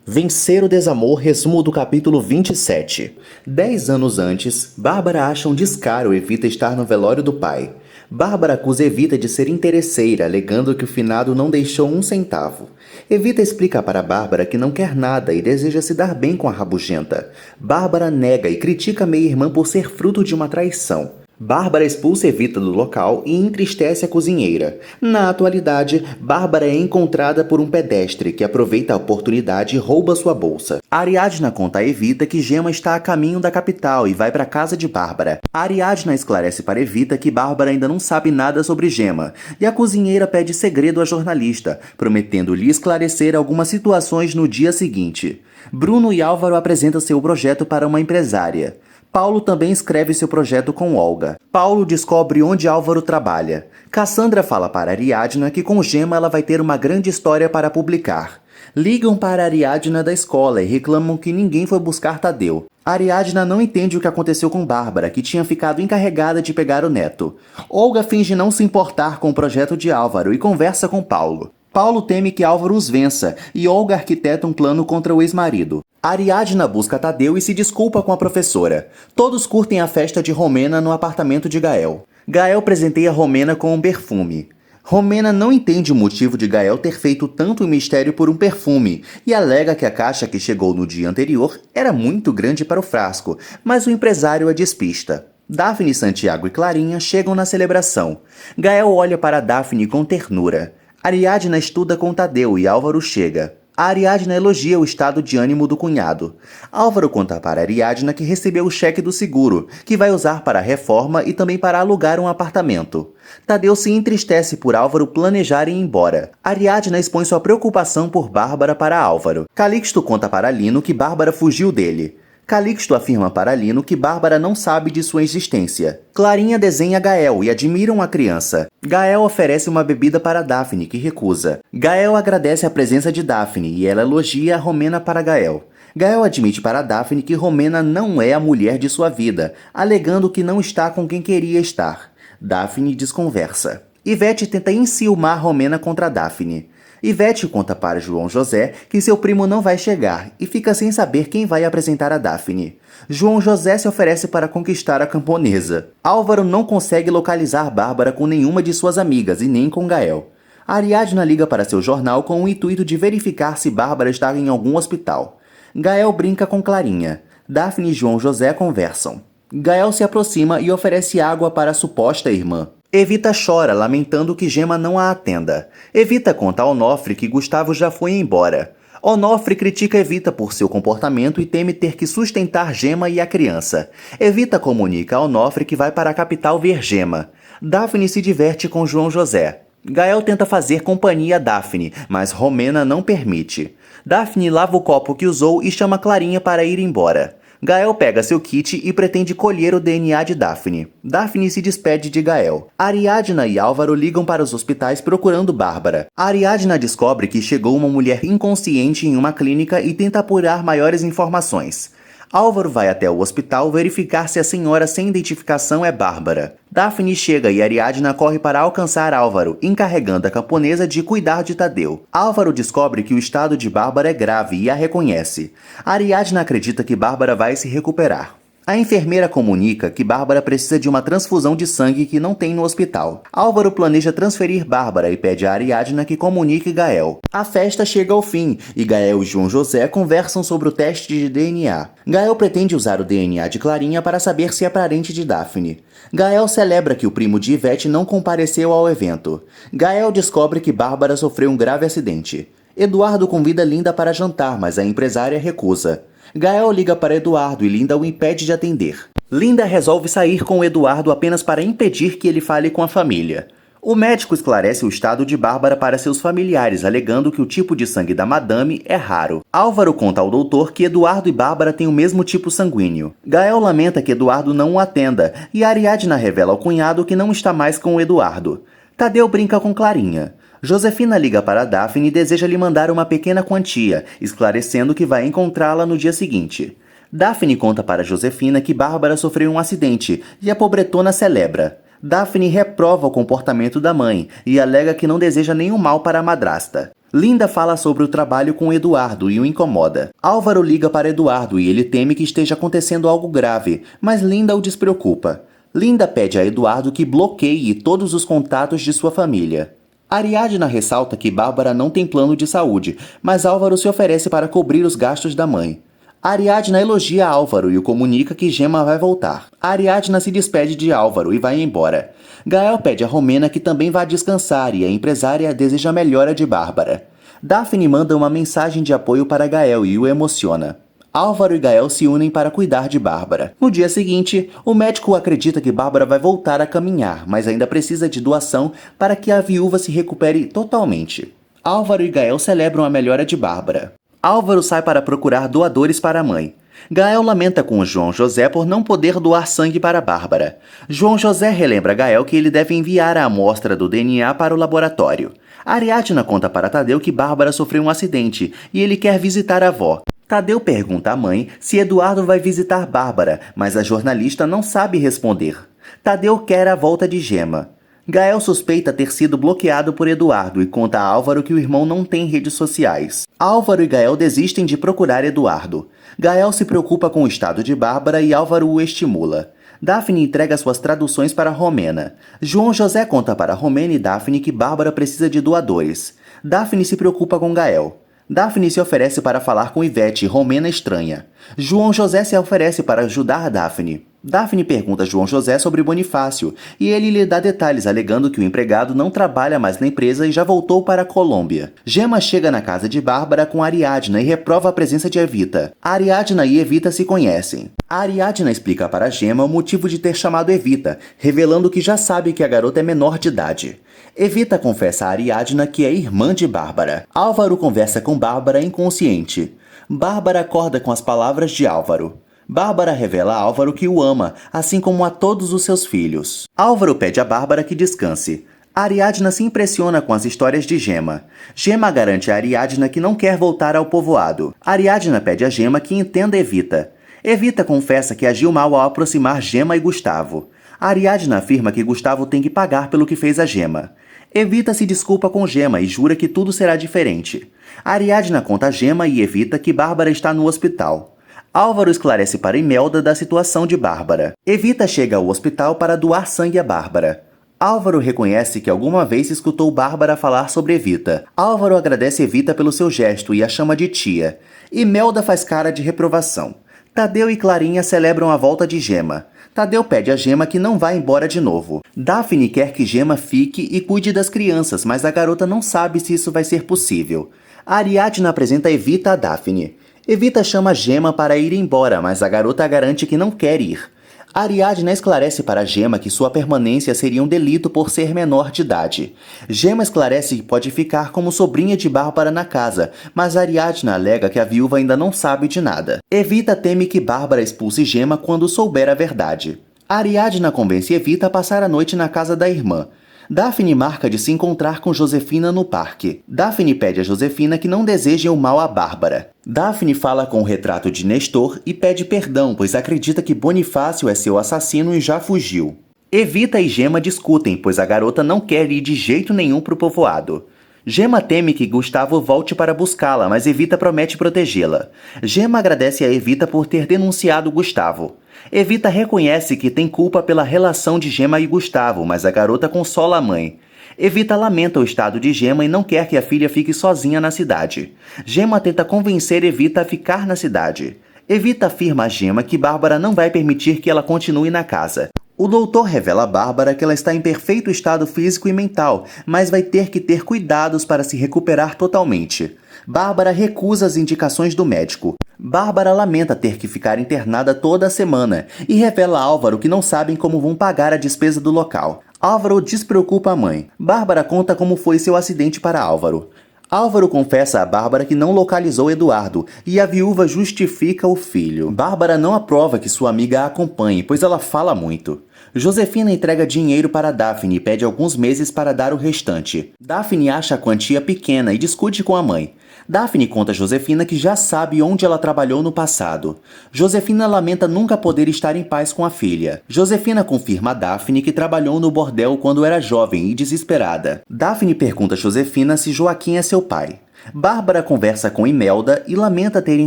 Vencer o desamor, resumo do capítulo 27. 10 anos antes, Bárbara acha um descaro Evita estar no velório do pai. Bárbara acusa Evita de ser interesseira, alegando que o finado não deixou um centavo. Evita explica para Bárbara que não quer nada e deseja se dar bem com a rabugenta. Bárbara nega e critica meia-irmã por ser fruto de uma traição. Bárbara expulsa Evita do local e entristece a cozinheira. Na atualidade, Bárbara é encontrada por um pedestre que aproveita a oportunidade e rouba sua bolsa. Ariadna conta a Evita que Gema está a caminho da capital e vai para a casa de Bárbara. Ariadna esclarece para Evita que Bárbara ainda não sabe nada sobre Gema, e a cozinheira pede segredo à jornalista, prometendo-lhe esclarecer algumas situações no dia seguinte. Bruno e Álvaro apresentam seu projeto para uma empresária. Paulo também escreve seu projeto com Olga. Paulo descobre onde Álvaro trabalha. Cassandra fala para Ariadna que com Gema ela vai ter uma grande história para publicar. Ligam para Ariadna da escola e reclamam que ninguém foi buscar Tadeu. Ariadna não entende o que aconteceu com Bárbara, que tinha ficado encarregada de pegar o neto. Olga finge não se importar com o projeto de Álvaro e conversa com Paulo. Paulo teme que Álvaro os vença e Olga arquiteta um plano contra o ex-marido. Ariadna busca Tadeu e se desculpa com a professora. Todos curtem a festa de Romena no apartamento de Gael. Gael presenteia Romena com um perfume. Romena não entende o motivo de Gael ter feito tanto mistério por um perfume e alega que a caixa que chegou no dia anterior era muito grande para o frasco, mas o empresário a despista. Daphne, Santiago e Clarinha chegam na celebração. Gael olha para Daphne com ternura. Ariadna estuda com Tadeu e Álvaro chega. A Ariadna elogia o estado de ânimo do cunhado. Álvaro conta para Ariadna que recebeu o cheque do seguro, que vai usar para a reforma e também para alugar um apartamento. Tadeu se entristece por Álvaro planejar ir embora. Ariadna expõe sua preocupação por Bárbara para Álvaro. Calixto conta para Lino que Bárbara fugiu dele. Calixto afirma para Lino que Bárbara não sabe de sua existência. Clarinha desenha Gael e admiram a criança. Gael oferece uma bebida para Daphne, que recusa. Gael agradece a presença de Daphne e ela elogia a Romena para Gael. Gael admite para Daphne que Romena não é a mulher de sua vida, alegando que não está com quem queria estar. Daphne desconversa. Ivete tenta enciumar Romena contra Daphne. Ivete conta para João José que seu primo não vai chegar e fica sem saber quem vai apresentar a Daphne. João José se oferece para conquistar a camponesa. Álvaro não consegue localizar Bárbara com nenhuma de suas amigas e nem com Gael. Ariadna liga para seu jornal com o intuito de verificar se Bárbara está em algum hospital. Gael brinca com Clarinha. Daphne e João José conversam. Gael se aproxima e oferece água para a suposta irmã. Evita chora, lamentando que Gema não a atenda. Evita conta a Onofre que Gustavo já foi embora. Onofre critica Evita por seu comportamento e teme ter que sustentar Gema e a criança. Evita comunica a Onofre que vai para a capital ver Gema. Daphne se diverte com João José. Gael tenta fazer companhia a Daphne, mas Romena não permite. Daphne lava o copo que usou e chama Clarinha para ir embora. Gael pega seu kit e pretende colher o DNA de Daphne. Daphne se despede de Gael. Ariadna e Álvaro ligam para os hospitais procurando Bárbara. Ariadna descobre que chegou uma mulher inconsciente em uma clínica e tenta apurar maiores informações. Álvaro vai até o hospital verificar se a senhora sem identificação é Bárbara. Daphne chega e Ariadna corre para alcançar Álvaro, encarregando a camponesa de cuidar de Tadeu. Álvaro descobre que o estado de Bárbara é grave e a reconhece. Ariadna acredita que Bárbara vai se recuperar. A enfermeira comunica que Bárbara precisa de uma transfusão de sangue que não tem no hospital. Álvaro planeja transferir Bárbara e pede a Ariadna que comunique Gael. A festa chega ao fim e Gael e João José conversam sobre o teste de DNA. Gael pretende usar o DNA de Clarinha para saber se é parente de Daphne. Gael celebra que o primo de Ivete não compareceu ao evento. Gael descobre que Bárbara sofreu um grave acidente. Eduardo convida Linda para jantar, mas a empresária recusa. Gael liga para Eduardo e Linda o impede de atender. Linda resolve sair com Eduardo apenas para impedir que ele fale com a família. O médico esclarece o estado de Bárbara para seus familiares, alegando que o tipo de sangue da madame é raro. Álvaro conta ao doutor que Eduardo e Bárbara têm o mesmo tipo sanguíneo. Gael lamenta que Eduardo não o atenda e Ariadna revela ao cunhado que não está mais com o Eduardo. Tadeu brinca com Clarinha. Josefina liga para Daphne e deseja lhe mandar uma pequena quantia, esclarecendo que vai encontrá-la no dia seguinte. Daphne conta para Josefina que Bárbara sofreu um acidente e a pobretona celebra. Daphne reprova o comportamento da mãe e alega que não deseja nenhum mal para a madrasta. Linda fala sobre o trabalho com Eduardo e o incomoda. Álvaro liga para Eduardo e ele teme que esteja acontecendo algo grave, mas Linda o despreocupa. Linda pede a Eduardo que bloqueie todos os contatos de sua família. Ariadna ressalta que Bárbara não tem plano de saúde, mas Álvaro se oferece para cobrir os gastos da mãe. Ariadna elogia Álvaro e o comunica que Gemma vai voltar. Ariadna se despede de Álvaro e vai embora. Gael pede a Romena que também vá descansar e a empresária deseja a melhora de Bárbara. Daphne manda uma mensagem de apoio para Gael e o emociona. Álvaro e Gael se unem para cuidar de Bárbara. No dia seguinte, o médico acredita que Bárbara vai voltar a caminhar, mas ainda precisa de doação para que a viúva se recupere totalmente. Álvaro e Gael celebram a melhora de Bárbara. Álvaro sai para procurar doadores para a mãe. Gael lamenta com João José por não poder doar sangue para Bárbara. João José relembra Gael que ele deve enviar a amostra do DNA para o laboratório. Ariadna conta para Tadeu que Bárbara sofreu um acidente e ele quer visitar a avó. Tadeu pergunta à mãe se Eduardo vai visitar Bárbara, mas a jornalista não sabe responder. Tadeu quer a volta de Gemma. Gael suspeita ter sido bloqueado por Eduardo e conta a Álvaro que o irmão não tem redes sociais. Álvaro e Gael desistem de procurar Eduardo. Gael se preocupa com o estado de Bárbara e Álvaro o estimula. Daphne entrega suas traduções para Romena. João José conta para Romena e Daphne que Bárbara precisa de doadores. Daphne se preocupa com Gael. Daphne se oferece para falar com Ivete e Romena estranha. João José se oferece para ajudar Daphne. Daphne pergunta a João José sobre Bonifácio e ele lhe dá detalhes alegando que o empregado não trabalha mais na empresa e já voltou para a Colômbia. Gemma chega na casa de Bárbara com Ariadna e reprova a presença de Evita. Ariadna e Evita se conhecem. Ariadna explica para Gemma o motivo de ter chamado Evita, revelando que já sabe que a garota é menor de idade. Evita confessa a Ariadna que é irmã de Bárbara. Álvaro conversa com Bárbara inconsciente. Bárbara acorda com as palavras de Álvaro. Bárbara revela a Álvaro que o ama, assim como a todos os seus filhos. Álvaro pede a Bárbara que descanse. Ariadna se impressiona com as histórias de Gemma. Gemma garante a Ariadna que não quer voltar ao povoado. Ariadna pede a Gemma que entenda Evita. Evita confessa que agiu mal ao aproximar Gemma e Gustavo. Ariadna afirma que Gustavo tem que pagar pelo que fez a Gemma. Evita se desculpa com Gemma e jura que tudo será diferente. Ariadna conta a Gemma e Evita que Bárbara está no hospital. Álvaro esclarece para Imelda da situação de Bárbara. Evita chega ao hospital para doar sangue a Bárbara. Álvaro reconhece que alguma vez escutou Bárbara falar sobre Evita. Álvaro agradece Evita pelo seu gesto e a chama de tia. Imelda faz cara de reprovação. Tadeu e Clarinha celebram a volta de Gemma. Tadeu pede a Gemma que não vá embora de novo. Daphne quer que Gemma fique e cuide das crianças, mas a garota não sabe se isso vai ser possível. Ariadna apresenta Evita a Daphne. Evita chama Gemma para ir embora, mas a garota garante que não quer ir. Ariadna esclarece para Gemma que sua permanência seria um delito por ser menor de idade. Gemma esclarece que pode ficar como sobrinha de Bárbara na casa, mas Ariadna alega que a viúva ainda não sabe de nada. Evita teme que Bárbara expulse Gemma quando souber a verdade. Ariadna convence Evita a passar a noite na casa da irmã. Daphne marca de se encontrar com Josefina no parque. Daphne pede a Josefina que não deseje o mal a Bárbara. Daphne fala com o retrato de Nestor e pede perdão, pois acredita que Bonifácio é seu assassino e já fugiu. Evita e Gemma discutem, pois a garota não quer ir de jeito nenhum para o povoado. Gemma teme que Gustavo volte para buscá-la, mas Evita promete protegê-la. Gemma agradece a Evita por ter denunciado Gustavo. Evita reconhece que tem culpa pela relação de Gemma e Gustavo, mas a garota consola a mãe. Evita lamenta o estado de Gemma e não quer que a filha fique sozinha na cidade. Gemma tenta convencer Evita a ficar na cidade. Evita afirma a Gemma que Bárbara não vai permitir que ela continue na casa. O doutor revela a Bárbara que ela está em perfeito estado físico e mental, mas vai ter que ter cuidados para se recuperar totalmente. Bárbara recusa as indicações do médico. Bárbara lamenta ter que ficar internada toda a semana e revela a Álvaro que não sabem como vão pagar a despesa do local. Álvaro despreocupa a mãe. Bárbara conta como foi seu acidente para Álvaro. Álvaro confessa a Bárbara que não localizou Eduardo e a viúva justifica o filho. Bárbara não aprova que sua amiga a acompanhe, pois ela fala muito. Josefina entrega dinheiro para Daphne e pede alguns meses para dar o restante. Daphne acha a quantia pequena e discute com a mãe. Daphne conta a Josefina que já sabe onde ela trabalhou no passado. Josefina lamenta nunca poder estar em paz com a filha. Josefina confirma a Daphne que trabalhou no bordel quando era jovem e desesperada. Daphne pergunta a Josefina se Joaquim é seu pai. Bárbara conversa com Imelda e lamenta terem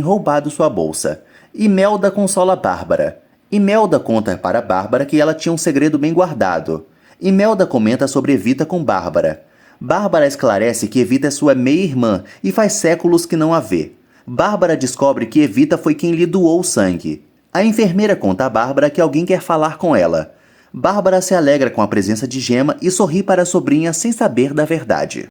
roubado sua bolsa. Imelda consola Bárbara. Imelda conta para Bárbara que ela tinha um segredo bem guardado. Imelda comenta sobre Evita com Bárbara. Bárbara esclarece que Evita é sua meia-irmã e faz séculos que não a vê. Bárbara descobre que Evita foi quem lhe doou o sangue. A enfermeira conta a Bárbara que alguém quer falar com ela. Bárbara se alegra com a presença de Gemma e sorri para a sobrinha sem saber da verdade.